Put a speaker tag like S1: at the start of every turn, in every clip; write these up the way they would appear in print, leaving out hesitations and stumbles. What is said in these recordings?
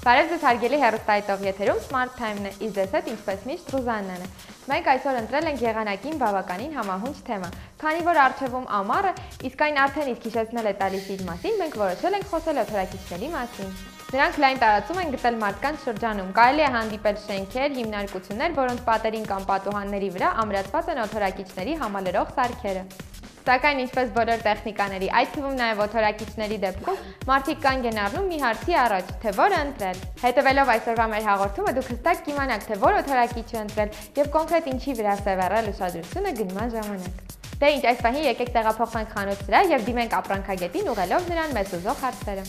S1: Բարև ձեզ հարգելի հեռուստայտող եթերում Smart Time-ն է, իսկ ձեզ հետ ինչպես միշտ Ռուզաննան է։ Մենք այսօր ընտրել ենք եղանակին բավականին համահունչ թեմա։ Քանի որ առջևում ամառը, իսկ այն արդեն իսկ հիշեցնել է տալիս իր մասին, մենք որոշել ենք խոսել օդորակիչների մասին։ Նրանք լայն տարածում են գտել մարդկանց շրջանում։ Կարելի է հանդիպել շենքեր, հիմնարկություններ, որոնց պատերին կամ պատուհանների վրա ամրացված են օդորակիչների համալրող սարքերը։ Սակայն ինչպես բոլոր տեխնիկաների, այդ թվում նաև օդորակիչների դեպքում, մարդիկ կանգ են առնում մի հարցի առաջ, թե որը ընտրել։ Հետևելով այսօրվա մեր հաղորդումը, դուք հստակ կիմանաք, թե որ օդորակիչը ընտրել եւ կոնկրետ ինչի վրա սևեռել ուշադրությունը գնման ժամանակ։ Դե ինչ, այս պահին եկեք տեղափոխվենք խանութ սրա եւ դիմենք ապրանքագետին ուղղելով նրան մեզ ուզող հարցերը։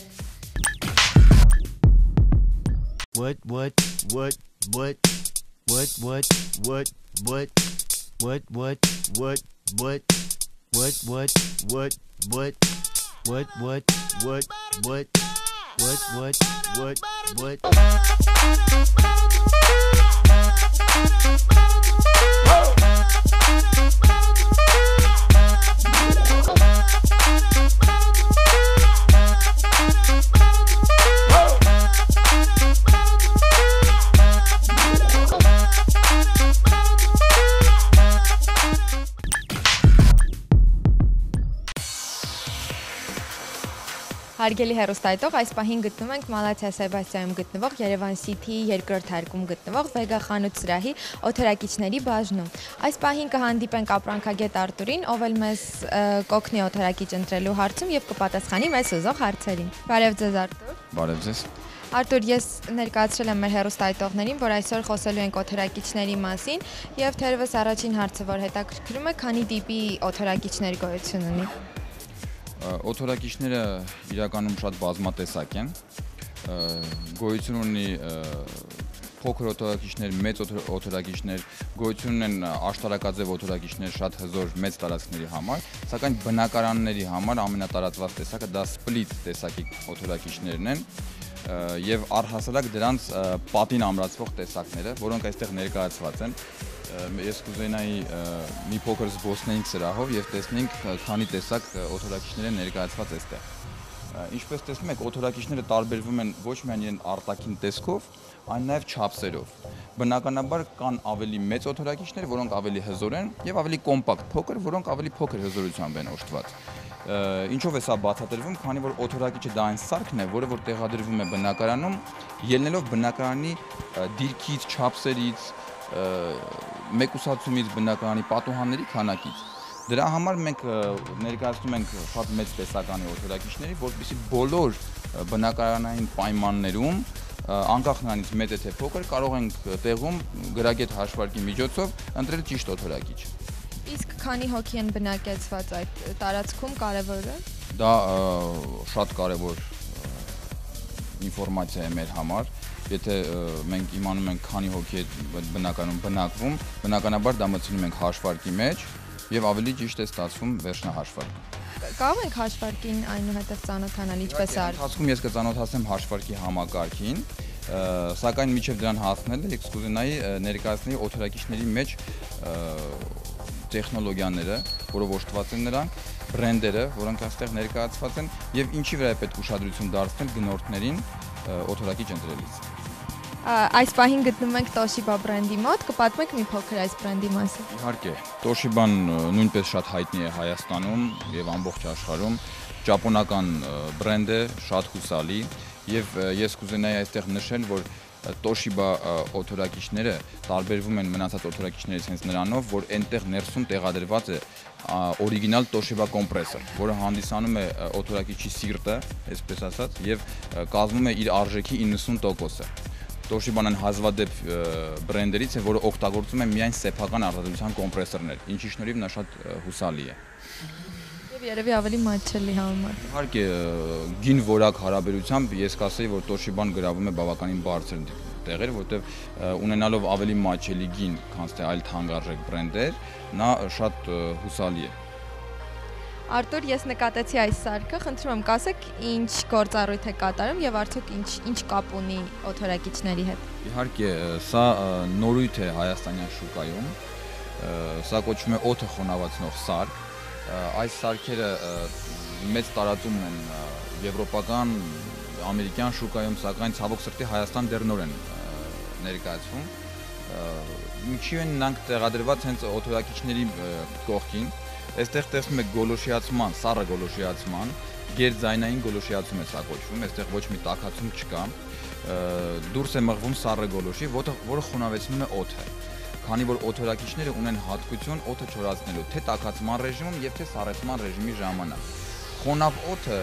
S1: Հարգելի հեռուստայտող, այս պահին գտնում ենք Մալաթիա Սեբաստիայում գտնվող Երևան City-ի երկրորդ հարկում գտնվող Vega խանութ սրահի օդորակիչների բաժնում։ Այս պահին կհանդիպենք ապրանքագետ Արտուրին, ով էլ մեզ կօգնի օդորակիչ ընտրելու հարցում եւ կպատասխանի մեզ ուզող հարցերին։ Բարև ձեզ Արտուր։
S2: Բարև ձեզ։
S1: Արտուր, ես ներկայացրել եմ մեր հեռուստայտողներին, որ այսօր խոսելու ենք օդորակիչների մասին եւ թերևս առաջին հարցը, որ հետաքրքրում է, քանի տիպի օդորակիչներ գոյություն ունի։
S2: Օդորակիչները իրականում շատ բազմատեսակ են, գոյություն ունի փոքր օդորակիչներ, մեծ օդորակիչներ, գոյություն ունեն աշտարակաձև օդորակիչներ շատ հզոր մեծ տարածքների համար, սակայն բնակարանների համար ամենատարածված տեսակը դա սպլիտ տեսակի օդորակիչներն են եւ առհասարակ դրանց պատին ամրացվող տեսակները, որոնք այստեղ ներկայացված են։ Ես կուզենայի մի փոքր զբոսնեինք սրահով եւ տեսնենք քանի տեսակ օդորակիչներ են ներկայացված այստեղ։ Ինչպես տեսնում եք, օդորակիչները տարբերվում են ոչ միայն իրեն արտաքին տեսքով, այլ նաեւ չափսերով։ Բնականաբար կան ավելի մեծ օդորակիչներ, որոնք ավելի հզոր են, եւ ավելի կոմպակտ, փոքր, որոնք ավելի փոքր հզորությամբ են օժտված։ Ինչով է սա բացատրվում, քանի որ օդորակիչը դա այն սարքն է, որը որ տեղադրվում է բնակարանում, ելնելով բնակարանի դիրքից, չափսերից, մեկուսացումից, բնակարանի պատուհանների քանակից։ Դրա համար մենք ներկայացնում ենք շատ մեծ տեսականի օդորակիչների, որպեսզի բոլոր բնակարանային պայմաններում, անկախ նրանից մեծ է թե փոքր, կարող ենք տեղում գրագետ հաշվարկի միջոցով ընտրել ճիշտ օդորակիչ։
S1: Իսկ քանի հոգի են բնակեցված այդ տարածքում, կարևոր է։
S2: Դա շատ կարևոր ինֆորմացիա է մեր համար։ Եթե մենք իմանում ենք քանի հոգի է բնականում բնակվում, բնականաբար դա մտցնում ենք հաշվարկի մեջ եւ ավելի ճիշտ է ստացվում վերջնահաշվարկը։
S1: Կարող ենք հաշվարկին այնուհետև ծանոթանալ ինչպես է արվում։
S2: Ընթացքում ես կծանոթացնեմ հաշվարկի համակարգին, սակայն մինչև դրան հասնելը ես կուզենայի ներկայացնել օդորակիչների մեջ տեխնոլոգիաները, որով օժտված են նրանք, բրենդերը, որոնք այստեղ ներկայացված են եւ ինչի վրա է պետք ուշադրություն դարձնել գնորդներին օդորակիչ ընտրելիս։
S1: Այս պահին գտնում ենք Toshiba բրենդի մոտ, կպատմեք մի փոքր այս բրենդի մասին։
S2: Իհարկե, Toshiba-ն նույնպես շատ հայտնի է Հայաստանում եւ ամբողջ աշխարհում, ճապոնական բրենդ է, շատ հուսալի եւ ես կուզենայի այստեղ նշել, որ Toshiba օդորակիչները տարբերվում են մնացած օդորակիչներից հենց նրանով, որ այնտեղ ներսում տեղադրված է օրիգինալ Toshiba կոմպրեսոր, որը հանդիսանում է օդորակիչի սիրտը, այսպես ասած, եւ կազմում է իր արժեքի 90%-ը։ Toshiba-ն հազվադեպ բրենդերից է, որը օգտագործում է միայն սեփական արտադրության կոմպրեսորներ, ինչի շնորհիվ նա շատ հուսալի է։
S1: Եվ երևի ավելի մատչելի համեմատել։
S2: Իհարկե, գին որակ հարաբերությամբ ես կասեի, որ Toshiba-ն գրավում է բավականին բարձր տեղեր, որտեղ ունենալով ավելի մատչելի գին, քան թե այլ թանկարժեք բրենդեր, նա շատ հուսալի է։
S1: Արտուր, ես նկատեցի այս սարքը, խնդրում եմ կասեք ինչ գործառույթ է կատարում եւ արդյոք ինչ կապ ունի օդորակիչների հետ։
S2: Իհարկե, սա նորույթ է հայաստանյան շուկայում, սա կոչվում է օդը խոնավացնող սարք, այս սարքերը մեծ տարածում են եվրոպական, ամերիկյան շուկայում, սակայն ցավոք սրտի Հայաստան դեռ նոր են ներկայացվում։ Ինչի են նրանք տեղադրված հենց օթորակիչների կողքին։ Այստեղ տեսնում եք գոլոշիացման, սառը գոլոշիացման, գերձայնային գոլոշիացում է սա կոչվում, այստեղ ոչ մի տաքացում չկա։ Դուրս է մղվում սառը գոլոշի, որը խոնավեցնում է օդը։ Քանի որ օթորակիչները ունեն հատկություն օդը չորացնելու, թե տաքացման ռեժիմում եւ թե սառեցման ռեժիմի ժամանակ։ Խոնավ օդը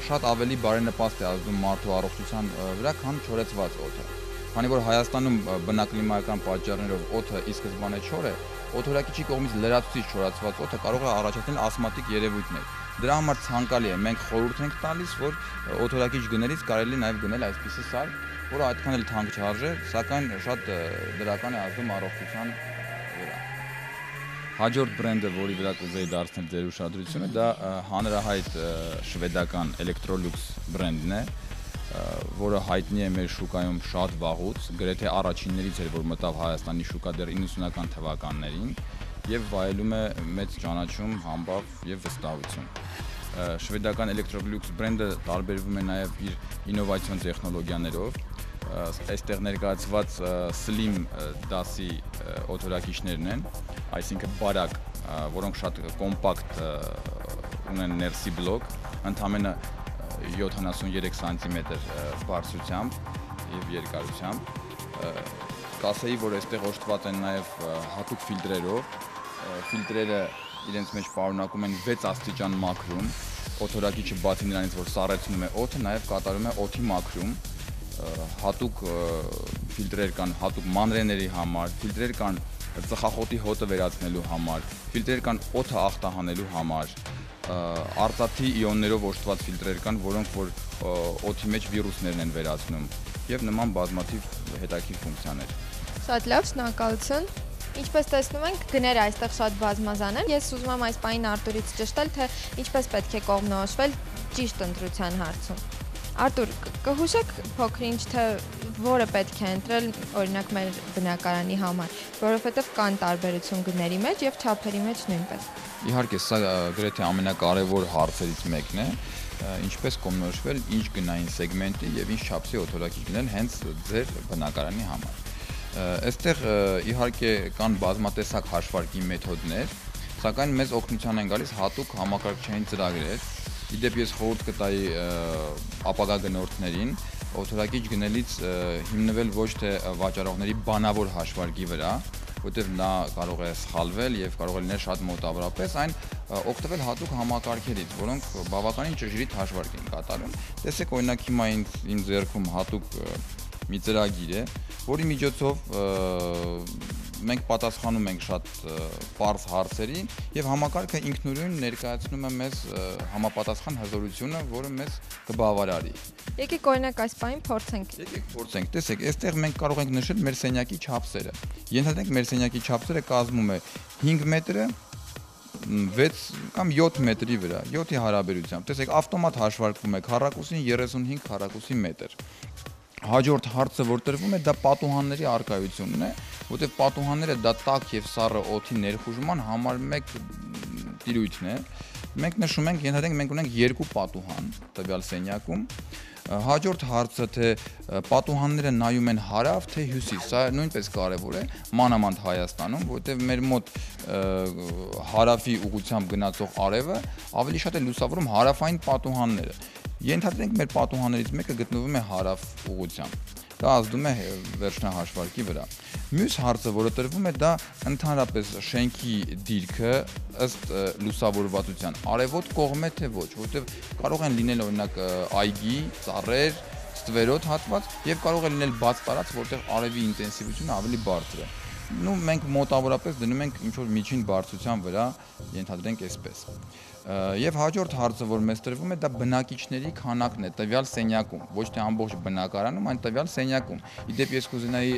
S2: շատ ավելի բարենպաստ է ազդում մարդու առողջության վրա, քան չորացված օդը։ Քանի որ Հայաստանում բնակլիմայական պատճառներով օդը ի սկզբանե չոր է, օթորակիչի կողմից լրացուցիչ չորացված օդը կարող է առաջացնել ասմատիկ երևույթներ։ Դրա համար ցանկալի է մենք խորհուրդ ենք տալիս, որ օթորակիչ գնելիս կարելի նաև գնել այսպիսի սարք, որը այդքան էլ թանկ չարժե, սակայն շատ դրական է ազդում առողջության վրա։ Հաջորդ բրենդը, որի վրա կուզեի դարձնել ձեր ուշադրությունը, դա հանրահայտ շվեդական Electrolux բրենդն է, որը հայտնի է մեր շուկայում շատ վաղուց, գրեթե առաջիններից էր, որ մտավ Հայաստանի շուկա դեռ 90-ական թվականներին եւ վայելում է մեծ ճանաչում, համբավ եւ վստահություն։ Շվեդական Electrolux բրենդը տարբերվում է նաեւ իր ինովացիոն տեխնոլոգիաներով։ Այստեղ ներկայացված Slim դասի օթորակիչներն են, այսինքն բարակ, որոնք շատ կոմպակտ ունեն ներսի բլոկ, ընդամենը 73 սանտիմետր բարձրությամբ եւ երկարությամբ։ Կասեի, որ այստեղ օժտված են նաեւ հատուկ ֆիլտրերով։ Ֆիլտրերը իրենց մեջ պարունակում են 6 աստիճան մաքրում։ Օթորակիչը բացի նրանից, որ սառեցնում է օդը, նաեւ կատարում է օդի մաքրում։ Հատուկ ֆիլտրեր կան հատուկ մանրեների համար, ֆիլտրեր կան ծխախոտի հոտը վերացնելու համար, ֆիլտրեր կան օդը ախտահանելու համար, արծաթի իոններով օժտված ֆիլտրեր կան, որոնք որ օդի մեջ վիրուսներն են վերացնում եւ նման բազմաթիվ հետաքրքիր ֆունկցիաներ։
S1: Շատ լավ, շնորհակալություն։ Ինչպես տեսնում ենք, գները այստեղ շատ բազմազան են։ Ես ուզում եմ այս պահին Արտուրից ճշտել, թե ինչպես պետք է կողմնորոշվել ճիշտ ընտրության հարցում։ Արտուր, կհուշեք փոքր-ինչ, թե որը պետք է ընտրել, օրինակ մեր բնակարանի համար, որովհետև կան տարբերություն գների մեջ եւ չափերի մեջ նույնպես։
S2: Իհարկե, սա գրեթե ամենակարևոր հարցերից մեկն է, ինչպես կողմնորոշվել ինչ գնային սեգմենտի եւ ինչ չափսի օթորակիչ գնել հենց ձեր բնակարանի համար։ Այստեղ իհարկե կան բազմատեսակ հաշվարկի մեթոդներ, սակայն մեզ օգնության են գալիս հատուկ համակարգչային ծրագրեր։ Իդեպ ես խորհուրդ կտայի ապագա գնորդներին օթորակիչ գնելիս հիմնվել ոչ թե վաճառողների բանավոր հաշվարկի վրա, որտեղ նա կարող է սխալվել եւ կարող է լինել շատ մոտավորապես, այն օգտվել հատուկ համակարգերից, որոնք բավականին ճշգրիտ հաշվարկ են կատարում։ Տեսեք, օրինակ հիմա իմ ձեռքում հատուկ մի ծրագիր է, որի միջոցով մենք պատասխանում ենք շատ պարզ հարցերի եւ համակարգը ինքնուրույն ներկայացնում է մեզ համապատասխան հզորությունը, որը մեզ կբավարարի։
S1: Եկեք օրինակ այս բանին փորձենք։
S2: Եկեք փորձենք։ Տեսեք, այստեղ մենք կարող ենք նշել մեր սենյակի չափսերը։ Ենթադրենք մեր սենյակի չափսերը կազմում է 5 մետրը 6 կամ 7 մետրի վրա, 7-ի հարաբերությամբ։ Տեսեք, ավտոմատ հաշվարկվում է քառակուսին 35 քառակուսի մետր։ Հաջորդ հարցը, որ տրվում է, դա պատուհանների առկայությունն է, որտեղ պատուհանները դա տաք եւ սառը օդի ներխուժման համար մեկ տիրույթն է։ Մենք նշում ենք, ենթադրենք մենք ունենք 2 պատուհան տվյալ սենյակում։ Հաջորդ հարցը, թե պատուհանները նայում են հարավ թե հյուսիս, սա նույնպես կարևոր է մանավանդ Հայաստանում, որտեղ մեր մոտ հարավի ուղղությամբ գնացող արևը ավելի շատ է լուսավորում հարավային պատուհանները։ Ենթադրենք մեր պատուհաններից մեկը գտնվում է հարավ ուղղությամբ։ Դա ազդում է վերջնահաշվարկի վրա։ Մյուս հարցը, որը տրվում է, դա ընդհանրապես շենքի դիրքը ըստ լուսավորվածության արևոտ կողմ է թե ոչ, որտեղ կարող են լինել օրինակ այգի, ծառեր, ստվերոտ հատված եւ կարող է լինել բաց տարածք, որտեղ արևի ինտենսիվությունը ավելի բարձր է։ Նու մենք մոտավորապես դնում ենք ինչ որ միջին բարձրության վրա, ենթադրենք այսպես։ Եվ հաջորդ հարցը, որ մեզ տրվում է, դա բնակիչների քանակն է տվյալ սենյակում, ոչ թե ամբողջ բնակարանում, այլ տվյալ սենյակում։ Իդեպ ես կուզենայի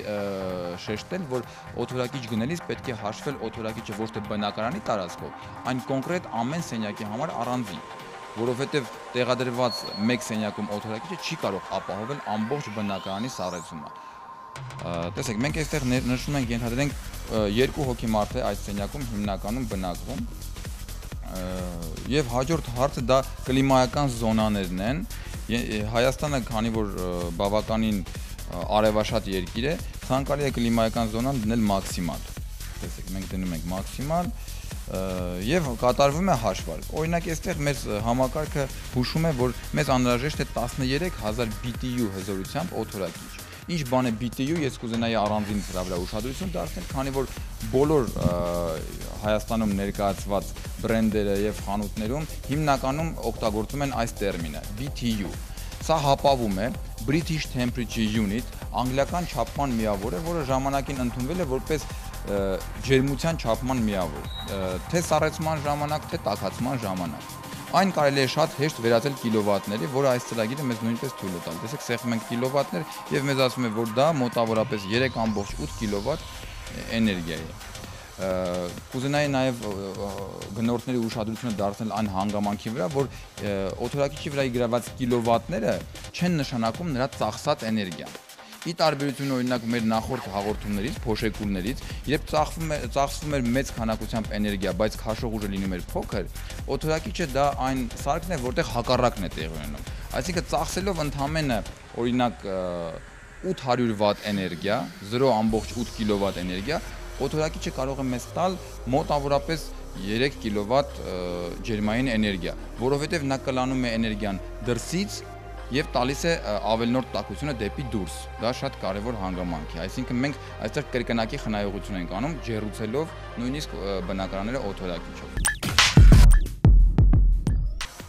S2: շեշտել, որ օթորակիչ գնելիս պետք է հաշվել օթորակիչը ոչ թե բնակարանի տարածքով, այն կոնկրետ ամեն սենյակի համար առանձին, որովհետև տեղադրված մեկ սենյակում օթորակիչը չի կարող ապահովել ամբողջ բնակարանի սառեցումը։ Տեսեք, մենք այստեղ նշում ենք, ենթադրենք 2 հոգի մարդ է այդ սենյակում հիմնականում բնակվում։ Եվ հաջորդ հարցը դա կլիմայական զոնաներն են, Հայաստանը, քանի որ բավականին արևաշատ երկիր է, ցանկալի է կլիմայական զոնան դնել մաքսիմալ։ Տեսեք, մենք դնում ենք մաքսիմալ եւ կատարվում է հաշվարկ։ Օրինակ, այստեղ մեր համակարգը հուշում է, որ մեզ անհրաժեշտ է 13000 BTU հզորությամբ օդորակիչ։ Ինչ բան է BTU, ես կուզենայի առանձին դրա վրա ուշադրություն դարձնել, քանի որ բոլոր Հայաստանում ներկայացված բրենդերը եւ խանութներում հիմնականում օգտագործում են այս տերմինը BTU։ Սա հապավում է British Temperature Unit, անգլիական չափման միավոր է, որը ժամանակին ընդունվել է որպես ջերմության չափման միավոր, թե սառեցման ժամանակ, թե տաքացման ժամանակ։ Այն կարելի է շատ հեշտ վերածել կիլովատների, որը այս ծրագիրը մեզ նույնպես թույլ է տալ։ Տեսեք, սեղմում ենք կիլովատներ եւ մեզ ասում է, որ դա մոտավորապես 3.8 կիլովատ էներգիա է։ Կուզենայի նաև գնորդների ուշադրությունը դարձնել այն հանգամանքի վրա, որ օդորակիչի վրա գրաված կիլովատները չեն նշանակում նրա ծախսած էներգիան։ Ի տարբերություն օրինակ մեր նախորդ հաղորդումներից, փոշեկուլներից, երբ ծախսվում էր մեծ քանակությամբ էներգիա, բայց քաշող ուժը լինում էր փոքր, օդորակիչը դա այն սարքն է, որտեղ հակառակն է տեղի ունենում։ Այսինքն ծախսելով ընդամենը օրինակ 800 վատ էներգիա, 0.8 կիլովատ էներգիա, օդորակիչը կարող է մեզ տալ մոտավորապես 3 կիլովատ ջերմային էներգիա, որովհետև նա կլանում է էներգիան դրսից եւ տալիս է ավելնորդ տաքությունը դեպի դուրս։ Դա շատ կարեւոր հանգամանք է։ Այսինքն մենք այստեղ կրկնակի խնայողություն ենք անում, ջեռուցելով նույնիսկ բնակարանները օդորակիչով։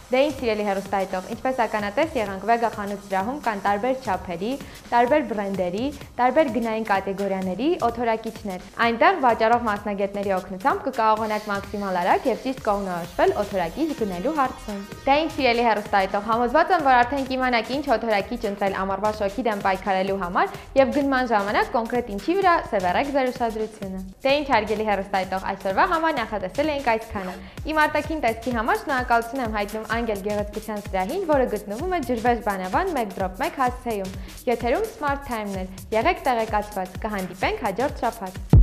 S1: Դե ինչ սիրելի հեռուստայտող, ինչպես ականատես եղանք, Vega խանութ սրահում կան տարբեր չափերի, տարբեր բրենդերի, տարբեր գնային կատեգորիաների օդորակիչներ։ Այնտեղ վաճառող մասնագետների օգնությամբ կկարողանաք մաքսիմալ արագ եւ ճիշտ կողմնորոշվել օդորակիչ գնելու հարցում։ Դե ինչ սիրելի հեռուստայտող, համոզված եմ, որ արդեն կիմանաք ինչ օդորակիչ ընտրել ամառվա շոկի դեմ պայքարելու համար եւ գնման ժամանակ կոնկրետ ինչի վրա սևեռեք ձեր ուշադրությունը։ Դե ինչ հարգելի հեռուստայտող, այսօրվա համար նախատեսել էինք այսքանը։ Իմ արտաքին տեսքի համար շնորհակալություն եմ հայտնում Անգել գեղեցկության սրահին, որը գտնվում է Ջրվեժ Բանավան 1/1 հասցեում։ Եթերում Smart Time-ն էր։ Եղեք տեղեկացված, կհանդիպենք հաջորդ շաբաթ։